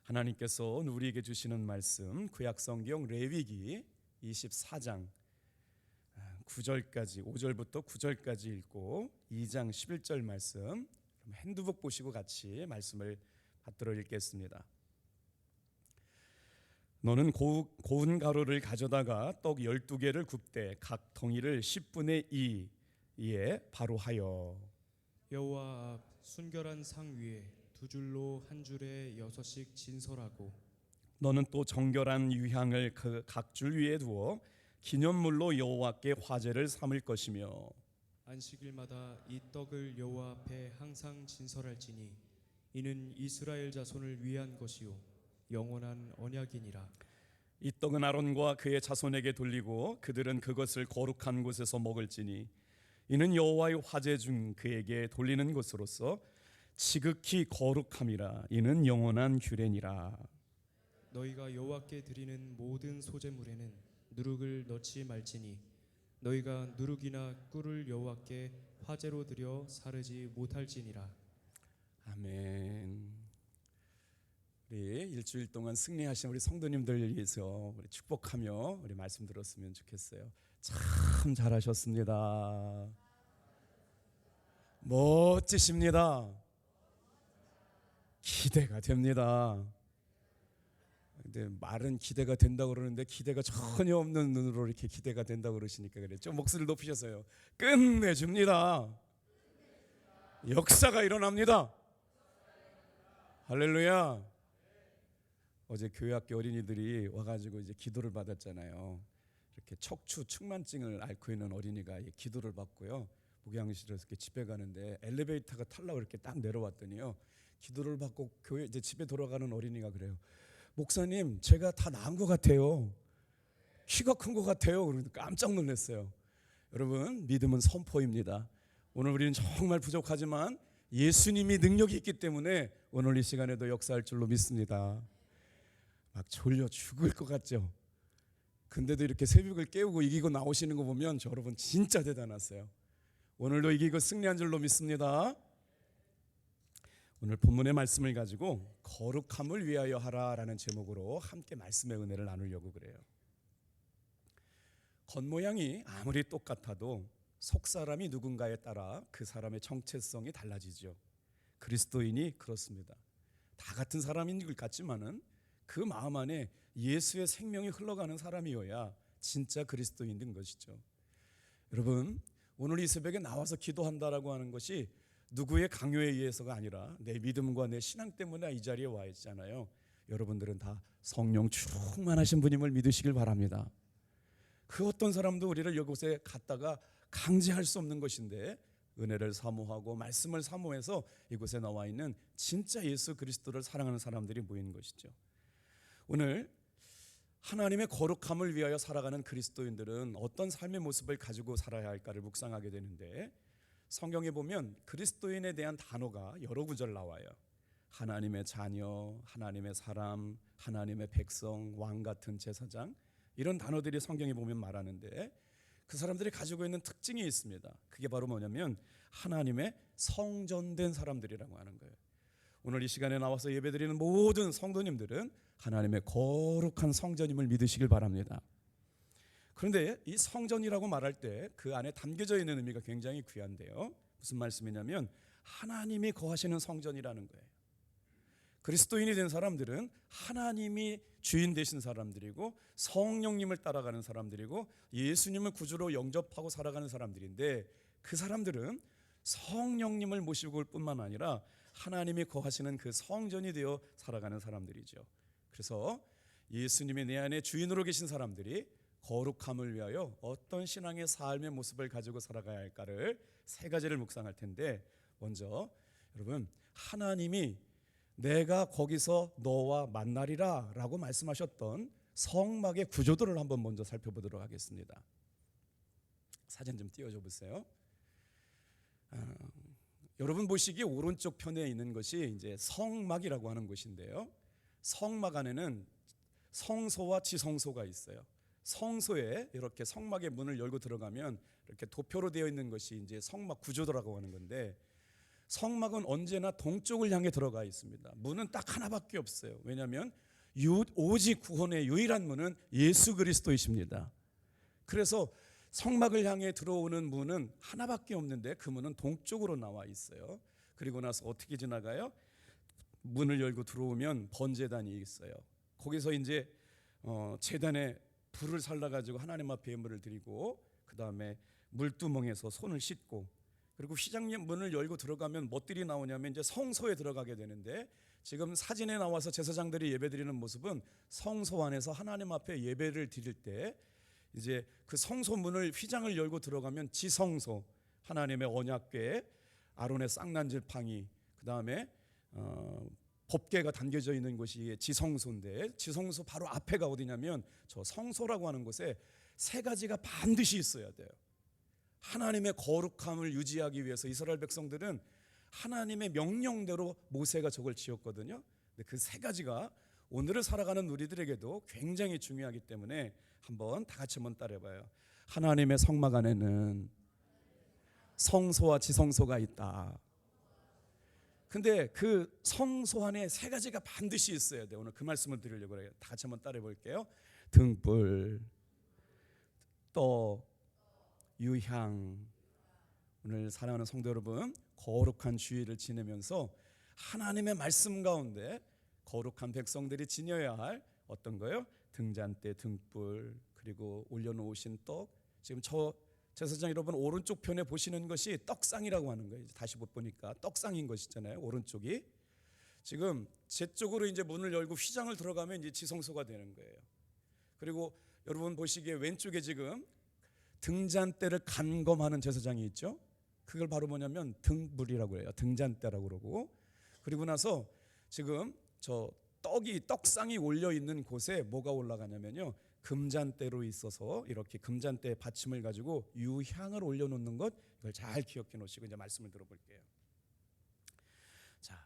하나님께서 우리에게 주시는 말씀 구약성경 레위기 24장 9절까지 5절부터 9절까지 읽고 2장 11절 말씀 핸드북 보시고 같이 말씀을 받들어 읽겠습니다. 너는 고운 가루를 가져다가 떡 12개를 굽되 각 덩이를 10분의 2에 바로 하여 여호와 앞 순결한 상 위에 두 줄로 한 줄에 6씩 진설하고 너는 또 정결한 유향을 그 각 줄 위에 두어 기념물로 여호와께 화제를 삼을 것이며 안식일마다 이 떡을 여호와 앞에 항상 진설할지니 이는 이스라엘 자손을 위한 것이요 영원한 언약이니라. 이 떡은 아론과 그의 자손에게 돌리고 그들은 그것을 거룩한 곳에서 먹을지니 이는 여호와의 화제 중 그에게 돌리는 것으로서 지극히 거룩함이라. 이는 영원한 규례니라. 너희가 여호와께 드리는 모든 소제물에는 누룩을 넣지 말지니 너희가 누룩이나 꿀을 여호와께 화제로 드려 사르지 못할지니라. 아멘. 우리 일주일 동안 승리하신 우리 성도님들 위해서 우리 축복하며 우리 말씀 들었으면 좋겠어요. 참 잘하셨습니다. 멋지십니다. 기대가 됩니다. 근데 말은 기대가 된다고 그러는데 기대가 전혀 없는 눈으로 이렇게 기대가 된다고 그러시니까 그래. 좀 목소리를 높이셔서요. 끝내줍니다. 역사가 일어납니다. 할렐루야. 어제 교회학교 어린이들이 와가지고 이제 기도를 받았잖아요. 이렇게 척추 측만증을 앓고 있는 어린이가 기도를 받고요. 목양실에서 이렇게 집에 가는데 엘리베이터가 타려고 이렇게 딱 내려왔더니요. 기도를 받고 교회 이제 집에 돌아가는 어린이가 그래요. 목사님, 제가 다 나은 것 같아요. 키가 큰 것 같아요. 그러니까 깜짝 놀랐어요. 여러분, 믿음은 선포입니다. 오늘 우리는 정말 부족하지만 예수님이 능력이 있기 때문에 오늘 이 시간에도 역사할 줄로 믿습니다. 막 졸려 죽을 것 같죠? 근데도 이렇게 새벽을 깨우고 이기고 나오시는 거 보면 저 여러분 진짜 대단하세요. 오늘도 이기고 승리한 줄로 믿습니다. 오늘 본문의 말씀을 가지고 거룩함을 위하여 하라라는 제목으로 함께 말씀의 은혜를 나누려고 그래요. 겉모양이 아무리 똑같아도 속 사람이 누군가에 따라 그 사람의 정체성이 달라지죠. 그리스도인이 그렇습니다. 다 같은 사람인 것 같지만은 그 마음 안에 예수의 생명이 흘러가는 사람이어야 진짜 그리스도인인 것이죠. 여러분, 오늘 이 새벽에 나와서 기도한다라고 하는 것이 누구의 강요에 의해서가 아니라 내 믿음과 내 신앙 때문에 이 자리에 와 있잖아요. 여러분들은 다 성령 충만하신 분임을 믿으시길 바랍니다. 그 어떤 사람도 우리를 이곳에 갔다가 강제할 수 없는 것인데 은혜를 사모하고 말씀을 사모해서 이곳에 나와 있는 진짜 예수 그리스도를 사랑하는 사람들이 모인 것이죠. 오늘 하나님의 거룩함을 위하여 살아가는 그리스도인들은 어떤 삶의 모습을 가지고 살아야 할까를 묵상하게 되는데, 성경에 보면 그리스도인에 대한 단어가 여러 구절 나와요. 하나님의 자녀, 하나님의 사람, 하나님의 백성, 왕 같은 제사장, 이런 단어들이 성경에 보면 말하는데 그 사람들이 가지고 있는 특징이 있습니다. 그게 바로 뭐냐면 하나님의 성전된 사람들이라고 하는 거예요. 오늘 이 시간에 나와서 예배드리는 모든 성도님들은 하나님의 거룩한 성전임을 믿으시길 바랍니다. 그런데 이 성전이라고 말할 때 그 안에 담겨져 있는 의미가 굉장히 귀한데요. 무슨 말씀이냐면 하나님이 거하시는 성전이라는 거예요. 그리스도인이 된 사람들은 하나님이 주인 되신 사람들이고 성령님을 따라가는 사람들이고 예수님을 구주로 영접하고 살아가는 사람들인데, 그 사람들은 성령님을 모시고 올 뿐만 아니라 하나님이 거하시는 그 성전이 되어 살아가는 사람들이죠. 그래서 예수님이 내 안에 주인으로 계신 사람들이 거룩함을 위하여 어떤 신앙의 삶의 모습을 가지고 살아가야 할까를 세 가지를 묵상할 텐데, 먼저 여러분, 하나님이 내가 거기서 너와 만나리라 라고 말씀하셨던 성막의 구조들을 한번 먼저 살펴보도록 하겠습니다. 사진 좀 띄워줘 보세요. 여러분 보시기에 오른쪽 편에 있는 것이 이제 성막이라고 하는 곳인데요. 성막 안에는 성소와 지성소가 있어요. 성소에 이렇게 성막의 문을 열고 들어가면 이렇게 도표로 되어 있는 것이 이제 성막 구조도라고 하는 건데, 성막은 언제나 동쪽을 향해 들어가 있습니다. 문은 딱 하나밖에 없어요. 왜냐하면 오직 구원의 유일한 문은 예수 그리스도이십니다. 그래서 성막을 향해 들어오는 문은 하나밖에 없는데 그 문은 동쪽으로 나와 있어요. 그리고 나서 어떻게 지나가요? 문을 열고 들어오면 번제단이 있어요. 거기서 이제 제단에 불을 살라가지고 하나님 앞에 예물을 드리고, 그 다음에 물두멍에서 손을 씻고, 그리고 휘장 문을 열고 들어가면 무엇들이 나오냐면 이제 성소에 들어가게 되는데, 지금 사진에 나와서 제사장들이 예배드리는 모습은 성소 안에서 하나님 앞에 예배를 드릴 때 이제 그 성소 문을 휘장을 열고 들어가면 지성소, 하나님의 언약궤, 아론의 쌍난질팡이, 그 다음에 법궤가 담겨져 있는 곳이 지성소인데, 지성소 바로 앞에가 어디냐면 저 성소라고 하는 곳에 세 가지가 반드시 있어야 돼요. 하나님의 거룩함을 유지하기 위해서 이스라엘 백성들은 하나님의 명령대로 모세가 저걸 지었거든요. 근데 그 세 가지가 오늘을 살아가는 우리들에게도 굉장히 중요하기 때문에 한번 다 같이 한번 따라해봐요. 하나님의 성막 안에는 성소와 지성소가 있다. 근데 그 성소 안에 세 가지가 반드시 있어야 돼요. 오늘 그 말씀을 드리려고 해요. 다 같이 한번 따라해 볼게요. 등불, 떡, 유향. 오늘 사랑하는 성도 여러분, 거룩한 주일을 지내면서 하나님의 말씀 가운데 거룩한 백성들이 지녀야 할 어떤 거요? 등잔대, 등불, 그리고 올려놓으신 떡. 지금 저 제사장 여러분 오른쪽 편에 보시는 것이 떡상이라고 하는 거예요. 다시 못 보니까 떡상인 것이잖아요. 오른쪽이. 지금 제 쪽으로 이제 문을 열고 휘장을 들어가면 이제 지성소가 되는 거예요. 그리고 여러분 보시기에 왼쪽에 지금 등잔대를 간검하는 제사장이 있죠. 그걸 바로 뭐냐면 등불이라고 해요. 등잔대라고 그러고. 그리고 나서 지금 저 떡상이 올려 있는 곳에 뭐가 올라가냐면요, 금잔대로 있어서 이렇게 금잔대에 받침을 가지고 유향을 올려놓는 것, 이걸 잘 기억해 놓으시고 이제 말씀을 들어볼게요. 자,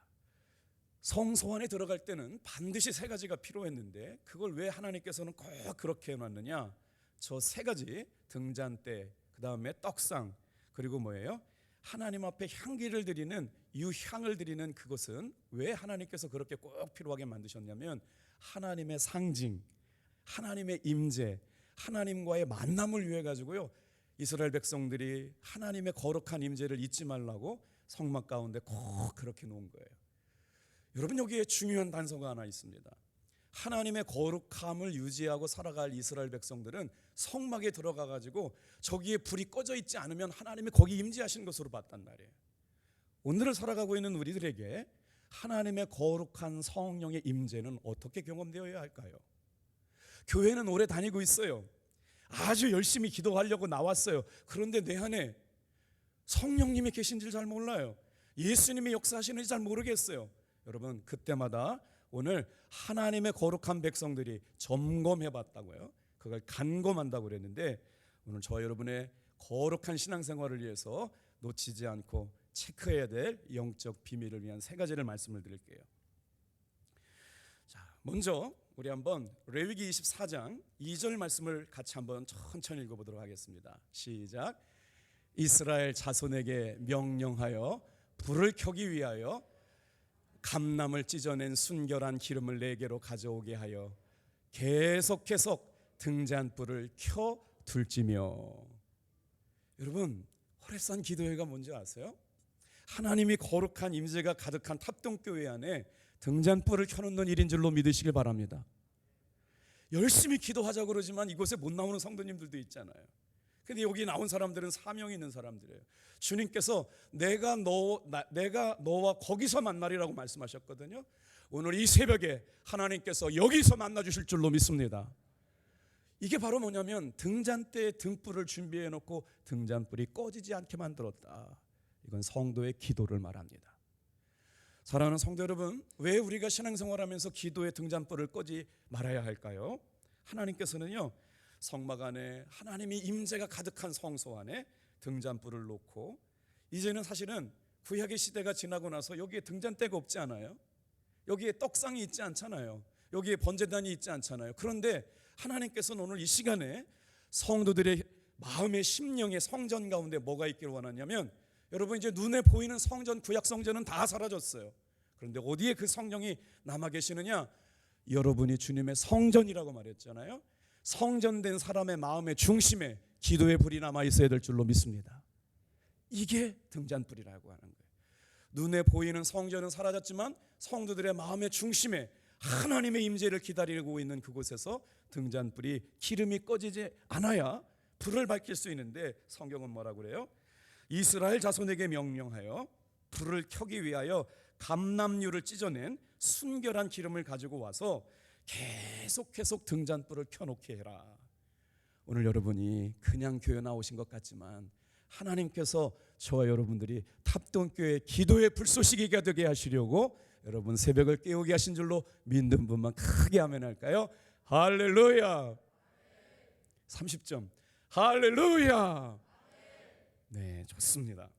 성소 안에 들어갈 때는 반드시 세 가지가 필요했는데 그걸 왜 하나님께서는 꼭 그렇게 해놨느냐? 저 세 가지, 등잔대, 그 다음에 떡상, 그리고 뭐예요? 하나님 앞에 향기를 드리는 유향을 드리는 그것은 왜 하나님께서 그렇게 꼭 필요하게 만드셨냐면 하나님의 상징, 하나님의 임재, 하나님과의 만남을 위해 가지고요, 이스라엘 백성들이 하나님의 거룩한 임재를 잊지 말라고 성막 가운데 꼭 그렇게 놓은 거예요. 여러분, 여기에 중요한 단서가 하나 있습니다. 하나님의 거룩함을 유지하고 살아갈 이스라엘 백성들은 성막에 들어가 가지고 저기에 불이 꺼져 있지 않으면 하나님이 거기 임재하신 것으로 봤단 말이에요. 오늘을 살아가고 있는 우리들에게 하나님의 거룩한 성령의 임재는 어떻게 경험되어야 할까요? 교회는 오래 다니고 있어요. 아주 열심히 기도하려고 나왔어요. 그런데 내 안에 성령님이 계신 줄 잘 몰라요. 예수님이 역사하시는지 잘 모르겠어요. 여러분, 그때마다 오늘 하나님의 거룩한 백성들이 점검해 봤다고요. 그걸 간검한다고 그랬는데, 오늘 저와 여러분의 거룩한 신앙생활을 위해서 놓치지 않고 체크해야 될 영적 비밀을 위한 세 가지를 말씀을 드릴게요. 자, 먼저 우리 한번 레위기 24장 2절 말씀을 같이 한번 천천히 읽어보도록 하겠습니다. 시작. 이스라엘 자손에게 명령하여 불을 켜기 위하여 감람을 찢어낸 순결한 기름을 네개로 가져오게 하여 계속해서 등잔불을 켜 둘지며. 여러분, 호렙산 기도회가 뭔지 아세요? 하나님이 거룩한 임재가 가득한 탑동교회 안에 등잔불을 켜놓는 일인 줄로 믿으시길 바랍니다. 열심히 기도하자고 그러지만 이곳에 못 나오는 성도님들도 있잖아요. 근데 여기 나온 사람들은 사명이 있는 사람들이에요. 주님께서 내가 너와 거기서 만나리라고 말씀하셨거든요. 오늘 이 새벽에 하나님께서 여기서 만나 주실 줄로 믿습니다. 이게 바로 뭐냐면 등잔대에 등불을 준비해 놓고 등잔불이 꺼지지 않게 만들었다. 이건 성도의 기도를 말합니다. 사랑하는 성도 여러분, 왜 우리가 신앙생활하면서 기도의 등잔불을 꺼지 말아야 할까요? 하나님께서는요, 성막 안에 하나님이 임재가 가득한 성소 안에 등잔불을 놓고, 이제는 사실은 구약의 시대가 지나고 나서 여기에 등잔대가 없지 않아요? 여기에 떡상이 있지 않잖아요. 여기에 번제단이 있지 않잖아요. 그런데 하나님께서는 오늘 이 시간에 성도들의 마음의 심령의 성전 가운데 뭐가 있기를 원하냐면 여러분 이제 눈에 보이는 성전, 구약 성전은 다 사라졌어요. 그런데 어디에 그 성령이 남아 계시느냐? 여러분이 주님의 성전이라고 말했잖아요. 성전된 사람의 마음의 중심에 기도의 불이 남아 있어야 될 줄로 믿습니다. 이게 등잔불이라고 하는 거예요. 눈에 보이는 성전은 사라졌지만 성도들의 마음의 중심에 하나님의 임재를 기다리고 있는 그곳에서 등잔불이 기름이 꺼지지 않아야 불을 밝힐 수 있는데, 성경은 뭐라고 그래요? 이스라엘 자손에게 명령하여 불을 켜기 위하여 감람류를 찢어낸 순결한 기름을 가지고 와서 계속 등잔불을 켜놓게 해라. 오늘 여러분이 그냥 교회 나오신 것 같지만 하나님께서 저와 여러분들이 탑동교회 기도의 불쏘시개가 되게 하시려고 여러분 새벽을 깨우게 하신 줄로 믿는 분만 크게 아멘 할까요? 할렐루야. 30점. 할렐루야. 네, 좋습니다.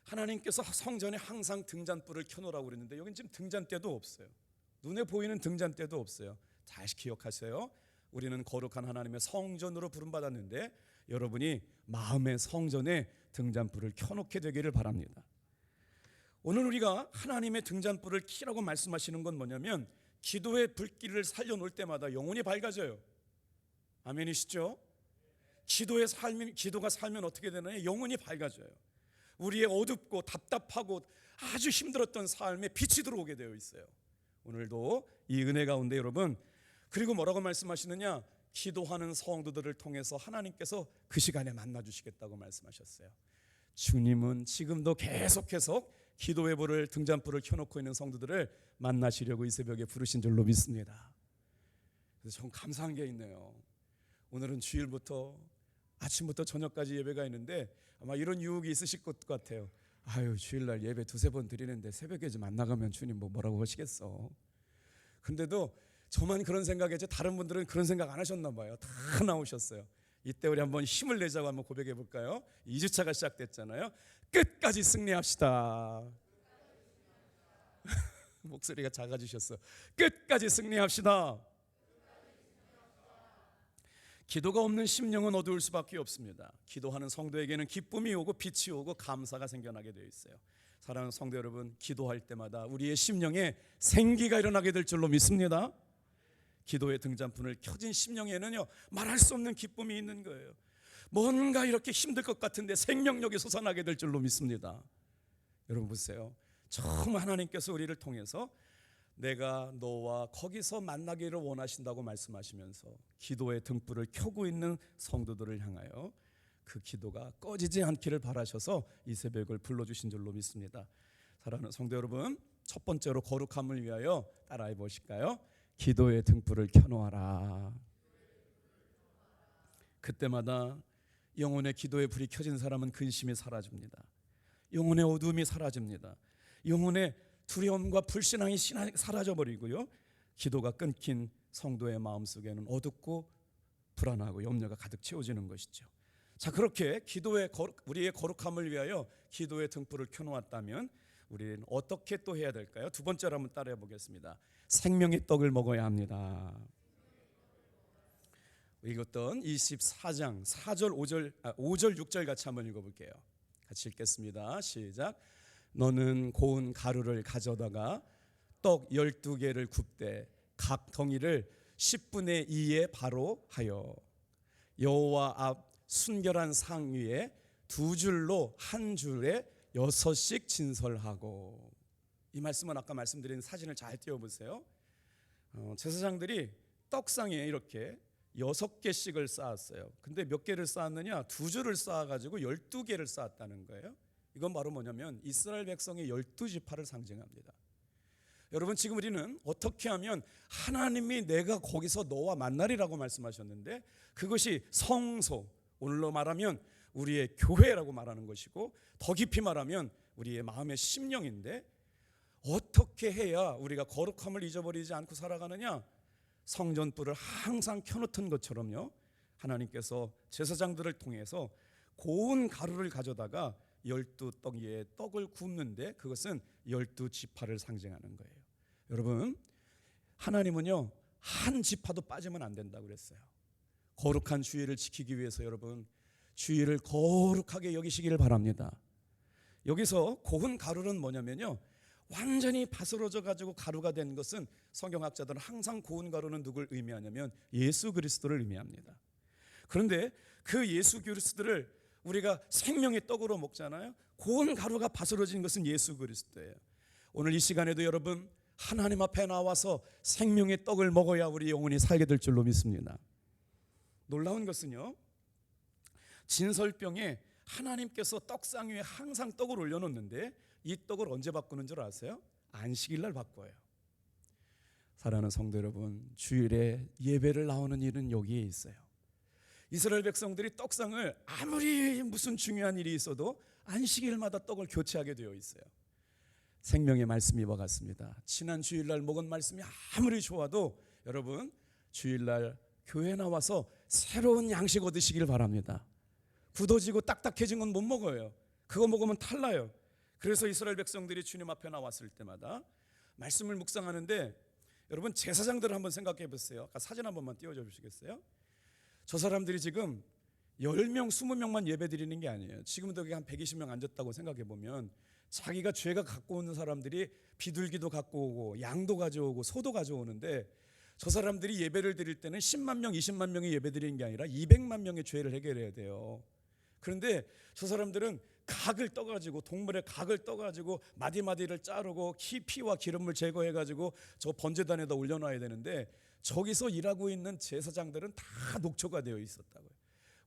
하나님께서 성전에 항상 등잔불을 켜놓으라고 그랬는데 여긴 지금 등잔대도 없어요. 눈에 보이는 등잔대도 없어요. 잘 기억하세요. 우리는 거룩한 하나님의 성전으로 부름받았는데 여러분이 마음의 성전에 등잔불을 켜놓게 되기를 바랍니다. 오늘 우리가 하나님의 등잔불을 켜라고 말씀하시는 건 뭐냐면 기도의 불길을 살려놓을 때마다 영혼이 밝아져요. 아멘이시죠? 기도가 살면 어떻게 되나요? 영혼이 밝아져요. 우리의 어둡고 답답하고 아주 힘들었던 삶에 빛이 들어오게 되어 있어요. 오늘도 이 은혜 가운데 여러분, 그리고 뭐라고 말씀하시느냐? 기도하는 성도들을 통해서 하나님께서 그 시간에 만나 주시겠다고 말씀하셨어요. 주님은 지금도 계속해서 기도의 불을, 등잔불을 켜놓고 있는 성도들을 만나시려고 이 새벽에 부르신 줄로 믿습니다. 그래서 전 감사한 게 있네요. 오늘은 주일부터 아침부터 저녁까지 예배가 있는데 아마 이런 유혹이 있으실 것 같아요. 아유, 주일날 예배 두세 번 드리는데 새벽에 좀 안 나가면 주님 뭐라고 하시겠어. 근데도 저만 그런 생각했지 다른 분들은 그런 생각 안 하셨나 봐요. 다 나오셨어요. 이때 우리 한번 힘을 내자고 한번 고백해 볼까요? 2주차가 시작됐잖아요. 끝까지 승리합시다. 목소리가 작아지셨어. 끝까지 승리합시다. 기도가 없는 심령은 어두울 수밖에 없습니다. 기도하는 성도에게는 기쁨이 오고 빛이 오고 감사가 생겨나게 되어 있어요. 사랑하는 성도 여러분, 기도할 때마다 우리의 심령에 생기가 일어나게 될 줄로 믿습니다. 기도의 등잔불을 켜진 심령에는요, 말할 수 없는 기쁨이 있는 거예요. 뭔가 이렇게 힘들 것 같은데 생명력이 솟아나게 될 줄로 믿습니다. 여러분 보세요. 처음 하나님께서 우리를 통해서 내가 너와 거기서 만나기를 원하신다고 말씀하시면서 기도의 등불을 켜고 있는 성도들을 향하여 그 기도가 꺼지지 않기를 바라셔서 이 새벽을 불러주신 줄로 믿습니다. 사랑하는 성도 여러분, 첫 번째로 거룩함을 위하여 따라해 보실까요? 기도의 등불을 켜놓아라. 그때마다 영혼의 기도의 불이 켜진 사람은 근심이 사라집니다. 영혼의 어두움이 사라집니다. 영혼의 두려움과 불신앙이 사라져버리고요, 기도가 끊긴 성도의 마음속에는 어둡고 불안하고 염려가 가득 채워지는 것이죠. 자, 그렇게 우리의 거룩함을 위하여 기도의 등불을 켜놓았다면 우리는 어떻게 또 해야 될까요? 두 번째로 한번 따라해 보겠습니다. 생명의 떡을 먹어야 합니다. 읽었던 24장 4절 5절 6절 같이 한번 읽어볼게요. 같이 읽겠습니다. 시작. 너는 고운 가루를 가져다가 떡 12개를 굽되 각 덩이를 10분의 2에 바로 하여 여호와 앞 순결한 상 위에 두 줄로 한 줄에 6씩 진설하고. 이 말씀은 아까 말씀드린 사진을 잘 띄워보세요. 제사장들이 떡상에 이렇게 6개씩을 쌓았어요. 근데 몇 개를 쌓았느냐? 두 줄을 쌓아가지고 12개를 쌓았다는 거예요. 이건 바로 뭐냐면 이스라엘 백성의 12지파를 상징합니다. 여러분, 지금 우리는 어떻게 하면 하나님이 내가 거기서 너와 만나리라고 말씀하셨는데 그것이 성소, 오늘로 말하면 우리의 교회라고 말하는 것이고 더 깊이 말하면 우리의 마음의 심령인데, 어떻게 해야 우리가 거룩함을 잊어버리지 않고 살아가느냐? 성전불을 항상 켜놓던 것처럼요, 하나님께서 제사장들을 통해서 고운 가루를 가져다가 12덩이의 떡을 굽는데 그것은 12지파를 상징하는 거예요. 여러분, 하나님은요 한 지파도 빠지면 안 된다고 그랬어요. 거룩한 주의를 지키기 위해서 여러분, 주일을 거룩하게 여기시기를 바랍니다. 여기서 고운 가루는 뭐냐면요, 완전히 바스러져 가지고 가루가 된 것은 성경학자들은 항상 고운 가루는 누굴 의미하냐면 예수 그리스도를 의미합니다. 그런데 그 예수 그리스도를 우리가 생명의 떡으로 먹잖아요. 고운 가루가 바스러진 것은 예수 그리스도예요. 오늘 이 시간에도 여러분 하나님 앞에 나와서 생명의 떡을 먹어야 우리 영혼이 살게 될 줄로 믿습니다. 놀라운 것은요, 진설병에 하나님께서 떡상 위에 항상 떡을 올려놓는데 이 떡을 언제 바꾸는 줄 아세요? 안식일 날 바꿔요. 사랑하는 성도 여러분, 주일에 예배를 나오는 일은 여기에 있어요. 이스라엘 백성들이 떡상을 아무리 무슨 중요한 일이 있어도 안식일마다 떡을 교체하게 되어 있어요. 생명의 말씀이 이와 같습니다. 지난 주일날 먹은 말씀이 아무리 좋아도 여러분 주일날 교회 나와서 새로운 양식 얻으시길 바랍니다. 굳어지고 딱딱해진 건 못 먹어요. 그거 먹으면 탈나요. 그래서 이스라엘 백성들이 주님 앞에 나왔을 때마다 말씀을 묵상하는데, 여러분 제사장들을 한번 생각해 보세요. 아까 사진 한 번만 띄워줘 주시겠어요? 저 사람들이 지금 10명, 20명만 예배 드리는 게 아니에요. 지금도 여기 한 120명 앉았다고 생각해 보면 자기가 죄가 갖고 오는 사람들이 비둘기도 갖고 오고 양도 가져오고 소도 가져오는데, 저 사람들이 예배를 드릴 때는 10만 명, 20만 명이 예배 드리는 게 아니라 200만 명의 죄를 해결해야 돼요. 그런데 저 사람들은 각을 떠가지고, 동물의 각을 떠가지고 마디마디를 자르고 피와 기름을 제거해가지고 저 번제단에다 올려놔야 되는데, 저기서 일하고 있는 제사장들은 다 녹초가 되어 있었다고요.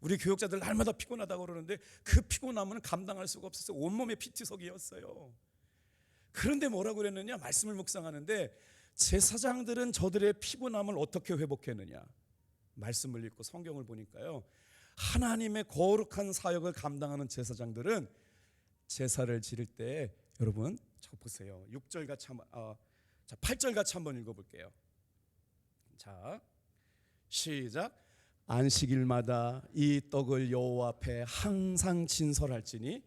우리 교육자들 날마다 피곤하다고 그러는데 그 피곤함은 감당할 수가 없어서 온몸에 피투성이었어요. 그런데 뭐라고 그랬느냐, 말씀을 묵상하는데 제사장들은 저들의 피곤함을 어떻게 회복했느냐, 말씀을 읽고 성경을 보니까요, 하나님의 거룩한 사역을 감당하는 제사장들은 제사를 지를 때, 여러분 저 보세요. 6절 같이 8절 같이 한번 읽어볼게요. 자, 시작. 안식일마다 이 떡을 여호와 앞에 항상 진설할지니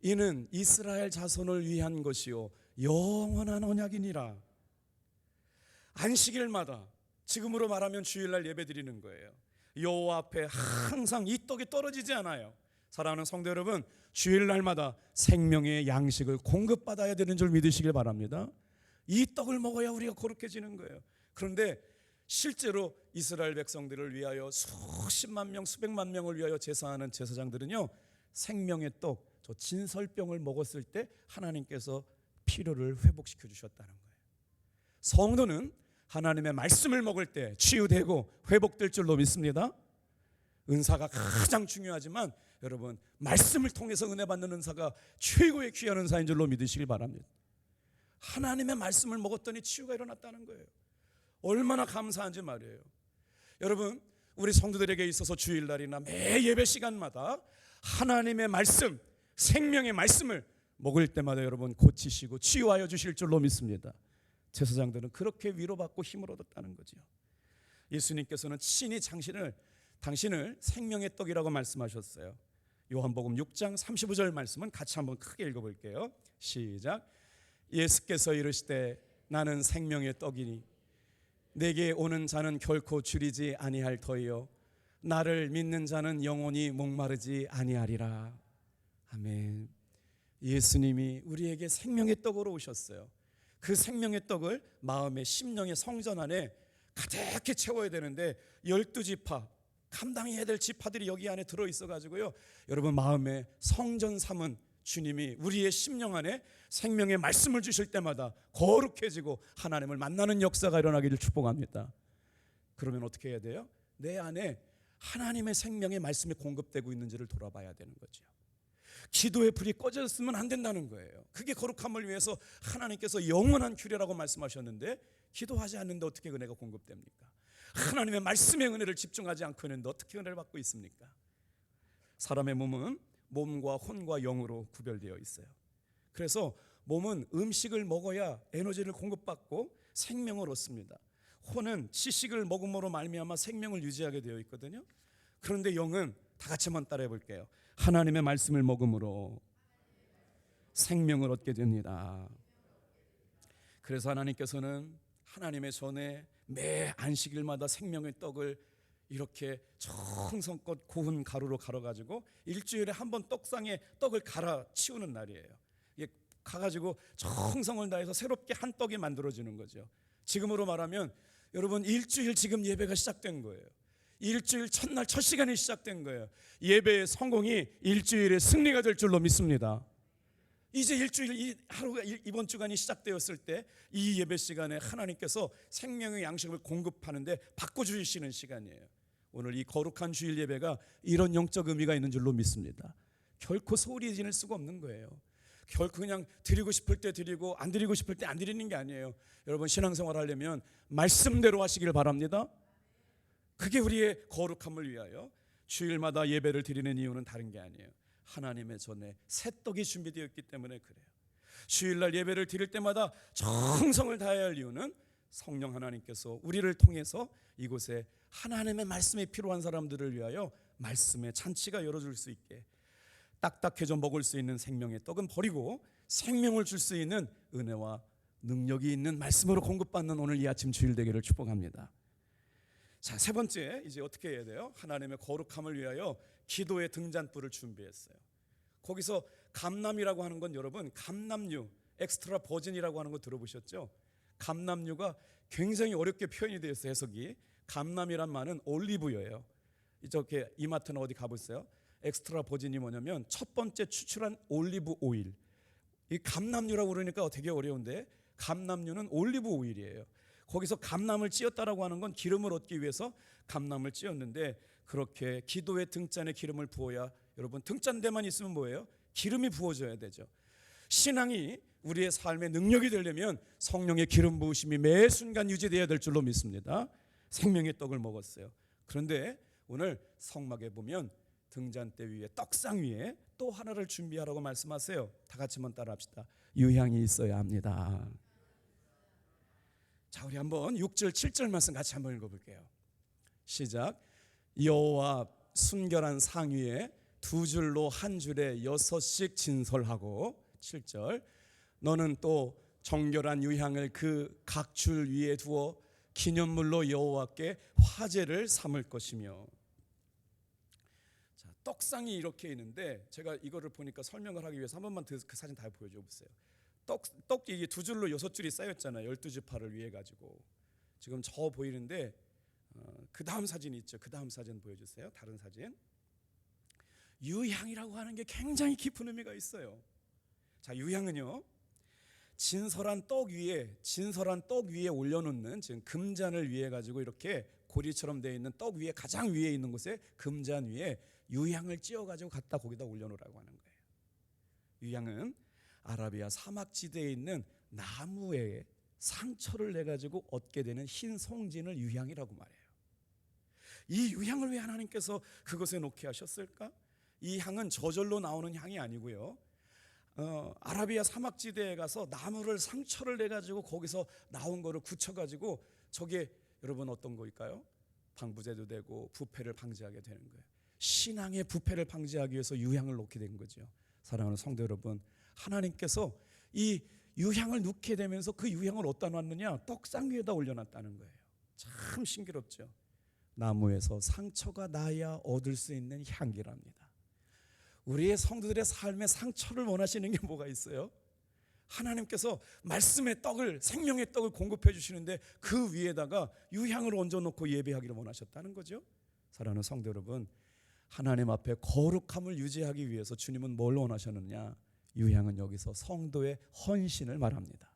이는 이스라엘 자손을 위한 것이요 영원한 언약이니라. 안식일마다, 지금으로 말하면 주일날 예배 드리는 거예요. 여호와 앞에 항상 이 떡이 떨어지지 않아요. 사랑하는 성도 여러분, 주일날마다 생명의 양식을 공급받아야 되는 줄 믿으시길 바랍니다. 이 떡을 먹어야 우리가 거룩해지는 거예요. 그런데 실제로 이스라엘 백성들을 위하여 수십만 명, 수백만 명을 위하여 제사하는 제사장들은요, 생명의 떡, 저 진설병을 먹었을 때 하나님께서 필요를 회복시켜 주셨다는 거예요. 성도는 하나님의 말씀을 먹을 때 치유되고 회복될 줄로 믿습니다. 은사가 가장 중요하지만 여러분, 말씀을 통해서 은혜 받는 은사가 최고의 귀한 은사인 줄로 믿으시길 바랍니다. 하나님의 말씀을 먹었더니 치유가 일어났다는 거예요. 얼마나 감사한지 말이에요. 여러분, 우리 성도들에게 있어서 주일날이나 매 예배 시간마다 하나님의 말씀, 생명의 말씀을 먹을 때마다 여러분 고치시고 치유하여 주실 줄로 믿습니다. 제사장들은 그렇게 위로받고 힘을 얻었다는 거죠. 예수님께서는 친히 당신을 생명의 떡이라고 말씀하셨어요. 요한복음 6장 35절 말씀은 같이 한번 크게 읽어볼게요. 시작. 예수께서 이르시되 나는 생명의 떡이니 내게 오는 자는 결코 줄이지 아니할 터이요 나를 믿는 자는 영원히 목마르지 아니하리라. 아멘. 예수님이 우리에게 생명의 떡으로 오셨어요. 그 생명의 떡을 마음의 심령의 성전 안에 가득히 채워야 되는데 12지파, 감당해야 될 지파들이 여기 안에 들어있어 가지고요, 여러분 마음의 성전 삼은 주님이 우리의 심령 안에 생명의 말씀을 주실 때마다 거룩해지고 하나님을 만나는 역사가 일어나기를 축복합니다. 그러면 어떻게 해야 돼요? 내 안에 하나님의 생명의 말씀이 공급되고 있는지를 돌아봐야 되는 거죠. 기도의 불이 꺼졌으면 안 된다는 거예요. 그게 거룩함을 위해서 하나님께서 영원한 규례라고 말씀하셨는데, 기도하지 않는데 어떻게 은혜가 공급됩니까? 하나님의 말씀의 은혜를 집중하지 않고 있는데 어떻게 은혜를 받고 있습니까? 사람의 몸은 몸과 혼과 영으로 구별되어 있어요. 그래서 몸은 음식을 먹어야 에너지를 공급받고 생명을 얻습니다. 혼은 지식을 먹음으로 말미암아 생명을 유지하게 되어 있거든요. 그런데 영은 다 같이 한번 따라해 볼게요. 하나님의 말씀을 먹음으로 생명을 얻게 됩니다. 그래서 하나님께서는 하나님의 전에 매 안식일마다 생명의 떡을 이렇게 정성껏 고운 가루로 갈아가지고 일주일에 한 번 떡상에 떡을 갈아 치우는 날이에요. 이게 가가지고 정성을 다해서 새롭게 한 떡이 만들어지는 거죠. 지금으로 말하면 여러분 일주일 지금 예배가 시작된 거예요. 일주일 첫날 첫 시간이 시작된 거예요. 예배의 성공이 일주일의 승리가 될 줄로 믿습니다. 이제 일주일 이 하루가 이번 주간이 시작되었을 때 이 예배 시간에 하나님께서 생명의 양식을 공급하는데 바꿔주시는 시간이에요. 오늘 이 거룩한 주일 예배가 이런 영적 의미가 있는 줄로 믿습니다. 결코 소홀히 지낼 수가 없는 거예요. 결코 그냥 드리고 싶을 때 드리고 안 드리고 싶을 때 안 드리는 게 아니에요. 여러분 신앙생활 하려면 말씀대로 하시길 바랍니다. 그게 우리의 거룩함을 위하여 주일마다 예배를 드리는 이유는 다른 게 아니에요. 하나님의 전에 새 떡이 준비되어 있기 때문에 그래요. 주일날 예배를 드릴 때마다 정성을 다해야 할 이유는 성령 하나님께서 우리를 통해서 이곳에 하나님의 말씀이 필요한 사람들을 위하여 말씀의 잔치가 열어줄 수 있게, 딱딱해져 먹을 수 있는 생명의 떡은 버리고 생명을 줄 수 있는 은혜와 능력이 있는 말씀으로 공급받는 오늘 이 아침 주일 되기를 축복합니다. 자, 세 번째, 이제 어떻게 해야 돼요? 하나님의 거룩함을 위하여 기도의 등잔불을 준비했어요. 거기서 감람이라고 하는 건 여러분 감람류, 엑스트라 버진이라고 하는 거 들어보셨죠? 감람류가 굉장히 어렵게 표현이 되어 있어요. 해석이 감람이란 말은 올리브유예요. 이렇게 이마트나 어디 가보세요. 엑스트라 버진이 뭐냐면 첫 번째 추출한 올리브 오일. 이 감람류라고 그러니까 되게 어려운데 감람류는 올리브 오일이에요. 거기서 감람을 찧었다라고 하는 건 기름을 얻기 위해서 감람을 찧었는데, 그렇게 기도의 등잔에 기름을 부어야, 여러분 등잔대만 있으면 뭐예요? 기름이 부어져야 되죠. 신앙이 우리의 삶의 능력이 되려면 성령의 기름 부으심이 매 순간 유지되어야 될 줄로 믿습니다. 생명의 떡을 먹었어요. 그런데 오늘 성막에 보면 등잔대 위에 떡상 위에 또 하나를 준비하라고 말씀하세요. 다 같이 한번 따라합시다. 유향이 있어야 합니다. 자, 우리 한번 6절 7절 말씀 같이 한번 읽어볼게요. 시작. 여호와 순결한 상 위에 두 줄로 한 줄에 6씩 진설하고, 7절. 너는 또 정결한 유향을 그 각 줄 위에 두어 기념물로 여호와께 화제를 삼을 것이며. 자, 떡상이 이렇게 있는데 제가 이거를 보니까 설명을 하기 위해서 한 번만 그 사진 다 보여줘 보세요. 떡 이게 두 줄로 6줄이 쌓였잖아요. 12지파를 위해 가지고. 지금 저 보이는데 그 다음 사진 있죠. 그 다음 사진 보여주세요. 다른 사진. 유향이라고 하는 게 굉장히 깊은 의미가 있어요. 자, 유향은요, 진설한 떡 위에 올려놓는, 지금 금잔을 위해 가지고 이렇게 고리처럼 되어 있는 떡 위에 가장 위에 있는 곳에 금잔 위에 유향을 찧어 가지고 갖다 거기다 올려놓으라고 하는 거예요. 유향은 아라비아 사막지대에 있는 나무에 상처를 내 가지고 얻게 되는 흰 송진을 유향이라고 말해요. 이 유향을 왜 하나님께서 그것에 놓게 하셨을까? 이 향은 저절로 나오는 향이 아니고요, 아라비아 사막지대에 가서 나무를 상처를 내 가지고 거기서 나온 거를 굳혀 가지고, 저게 여러분 어떤 거일까요? 방부제도 되고 부패를 방지하게 되는 거예요. 신앙의 부패를 방지하기 위해서 유향을 놓게 된 거죠. 사랑하는 성도 여러분, 하나님께서 이 유향을 넣게 되면서 그 유향을 어디다 놨느냐? 떡상 위에다 올려놨다는 거예요. 참 신기롭죠. 나무에서 상처가 나야 얻을 수 있는 향기랍니다. 우리의 성도들의 삶에 상처를 원하시는 게 뭐가 있어요? 하나님께서 말씀의 떡을, 생명의 떡을 공급해 주시는데 그 위에다가 유향을 얹어놓고 예배하기를 원하셨다는 거죠. 사랑하는 성도 여러분, 하나님 앞에 거룩함을 유지하기 위해서 주님은 뭘 원하셨느냐? 유향은 여기서 성도의 헌신을 말합니다.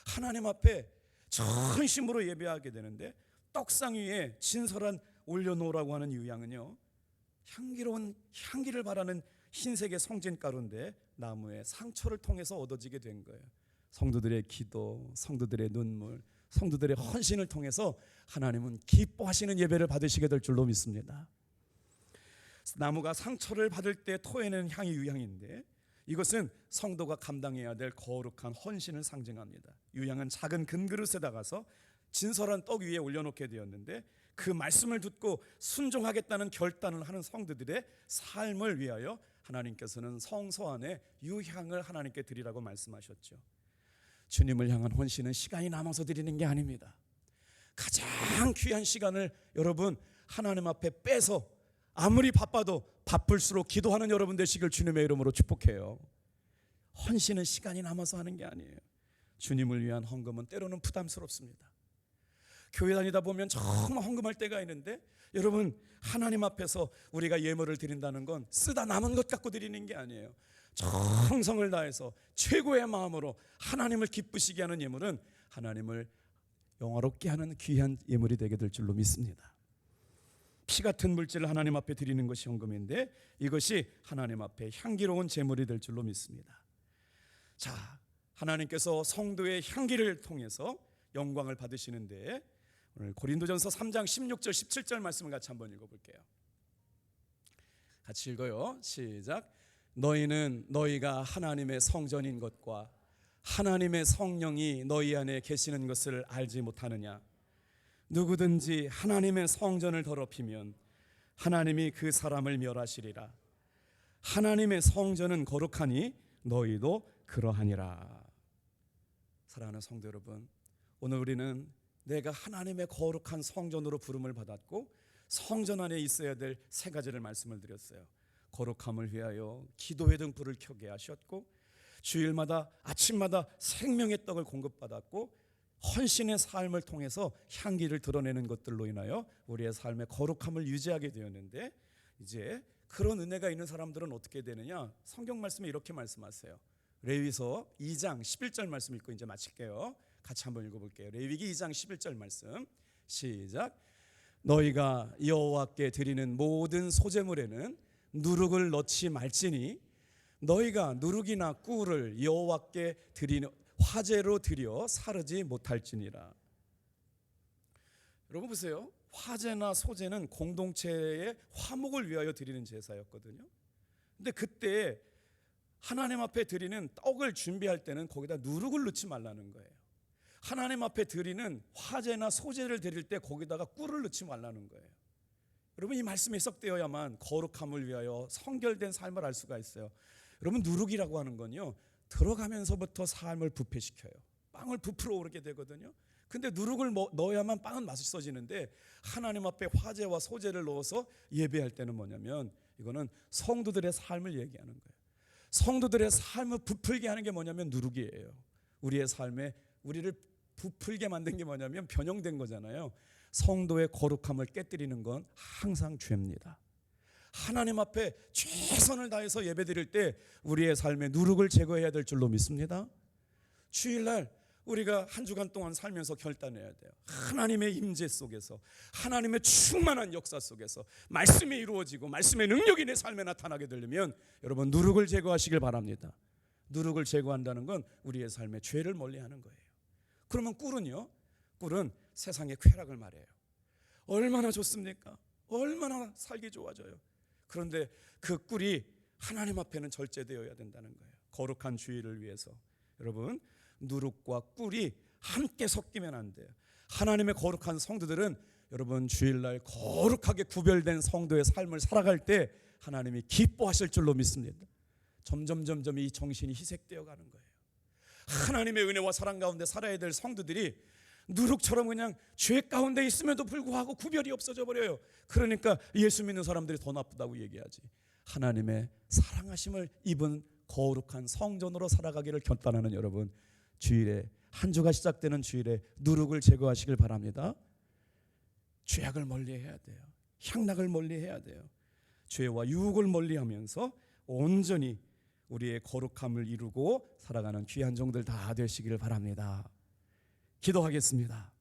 하나님 앞에 전심으로 예배하게 되는데 떡상 위에 진설한 올려놓으라고 하는 유향은요, 향기로운 향기를 바라는 흰색의 성진가루인데 나무의 상처를 통해서 얻어지게 된 거예요. 성도들의 기도, 성도들의 눈물, 성도들의 헌신을 통해서 하나님은 기뻐하시는 예배를 받으시게 될 줄로 믿습니다. 나무가 상처를 받을 때 토해내는 향이 유향인데, 이것은 성도가 감당해야 될 거룩한 헌신을 상징합니다. 유향은 작은 금그릇에다가서 진설한 떡 위에 올려놓게 되었는데, 그 말씀을 듣고 순종하겠다는 결단을 하는 성도들의 삶을 위하여 하나님께서는 성소 안에 유향을 하나님께 드리라고 말씀하셨죠. 주님을 향한 헌신은 시간이 남아서 드리는 게 아닙니다. 가장 귀한 시간을 여러분 하나님 앞에 빼서 아무리 바빠도 바쁠수록 기도하는 여러분 되시길 주님의 이름으로 축복해요. 헌신은 시간이 남아서 하는 게 아니에요. 주님을 위한 헌금은 때로는 부담스럽습니다. 교회 다니다 보면 정말 헌금할 때가 있는데, 여러분 하나님 앞에서 우리가 예물을 드린다는 건 쓰다 남은 것 갖고 드리는 게 아니에요. 정성을 다해서 최고의 마음으로 하나님을 기쁘시게 하는 예물은 하나님을 영화롭게 하는 귀한 예물이 되게 될 줄로 믿습니다. 피 같은 물질을 하나님 앞에 드리는 것이 헌금인데, 이것이 하나님 앞에 향기로운 제물이 될 줄로 믿습니다. 자, 하나님께서 성도의 향기를 통해서 영광을 받으시는데, 오늘 고린도전서 3장 16절 17절 말씀을 같이 한번 읽어볼게요. 같이 읽어요. 시작. 너희는 너희가 하나님의 성전인 것과 하나님의 성령이 너희 안에 계시는 것을 알지 못하느냐? 누구든지 하나님의 성전을 더럽히면 하나님이 그 사람을 멸하시리라. 하나님의 성전은 거룩하니 너희도 그러하니라. 사랑하는 성도 여러분, 오늘 우리는 내가 하나님의 거룩한 성전으로 부름을 받았고 성전 안에 있어야 될 세 가지를 말씀을 드렸어요. 거룩함을 위하여 기도의 등불을 켜게 하셨고, 주일마다 아침마다 생명의 떡을 공급받았고, 헌신의 삶을 통해서 향기를 드러내는 것들로 인하여 우리의 삶의 거룩함을 유지하게 되었는데, 이제 그런 은혜가 있는 사람들은 어떻게 되느냐? 성경 말씀에 이렇게 말씀하세요. 레위서 2장 11절 말씀 읽고 이제 마칠게요. 같이 한번 읽어볼게요. 레위기 2장 11절 말씀 시작. 너희가 여호와께 드리는 모든 소제물에는 누룩을 넣지 말지니 너희가 누룩이나 꿀을 여호와께 드리는 화제로 드려 사르지 못할지니라. 여러분 보세요. 화제나 소제는 공동체의 화목을 위하여 드리는 제사였거든요. 근데 그때 하나님 앞에 드리는 떡을 준비할 때는 거기다 누룩을 넣지 말라는 거예요. 하나님 앞에 드리는 화제나 소제를 드릴 때 거기다가 꿀을 넣지 말라는 거예요. 여러분 이 말씀이 해석되어야만 거룩함을 위하여 성결된 삶을 알 수가 있어요. 여러분 누룩이라고 하는 건요, 들어가면서부터 삶을 부패시켜요. 빵을 부풀어 오르게 되거든요. 근데 누룩을 넣어야만 빵은 맛있어지는데, 하나님 앞에 화제와 소제를 넣어서 예배할 때는 뭐냐면 이거는 성도들의 삶을 얘기하는 거예요. 성도들의 삶을 부풀게 하는 게 뭐냐면 누룩이에요. 우리의 삶에 우리를 부풀게 만든 게 뭐냐면 변형된 거잖아요. 성도의 거룩함을 깨뜨리는 건 항상 죄입니다. 하나님 앞에 최선을 다해서 예배드릴 때 우리의 삶에 누룩을 제거해야 될 줄로 믿습니다. 주일날 우리가 한 주간 동안 살면서 결단해야 돼요. 하나님의 임재 속에서, 하나님의 충만한 역사 속에서 말씀이 이루어지고 말씀의 능력이 내 삶에 나타나게 되려면 여러분 누룩을 제거하시길 바랍니다. 누룩을 제거한다는 건 우리의 삶에 죄를 멀리하는 거예요. 그러면 꿀은요? 꿀은 세상의 쾌락을 말해요. 얼마나 좋습니까? 얼마나 살기 좋아져요. 그런데 그 꿀이 하나님 앞에는 절제되어야 된다는 거예요. 거룩한 주의를 위해서. 여러분 누룩과 꿀이 함께 섞이면 안 돼요. 하나님의 거룩한 성도들은 여러분 주일날 거룩하게 구별된 성도의 삶을 살아갈 때 하나님이 기뻐하실 줄로 믿습니다. 점점 이 정신이 희색되어 가는 거예요. 하나님의 은혜와 사랑 가운데 살아야 될 성도들이 누룩처럼 그냥 죄 가운데 있음에도 불구하고 구별이 없어져 버려요. 그러니까 예수 믿는 사람들이 더 나쁘다고 얘기하지. 하나님의 사랑하심을 입은 거룩한 성전으로 살아가기를 결단하는 여러분, 주일에 한 주가 시작되는 주일에 누룩을 제거하시길 바랍니다. 죄악을 멀리해야 돼요. 향락을 멀리해야 돼요. 죄와 유혹을 멀리하면서 온전히 우리의 거룩함을 이루고 살아가는 귀한 종들 다 되시기를 바랍니다. 기도하겠습니다.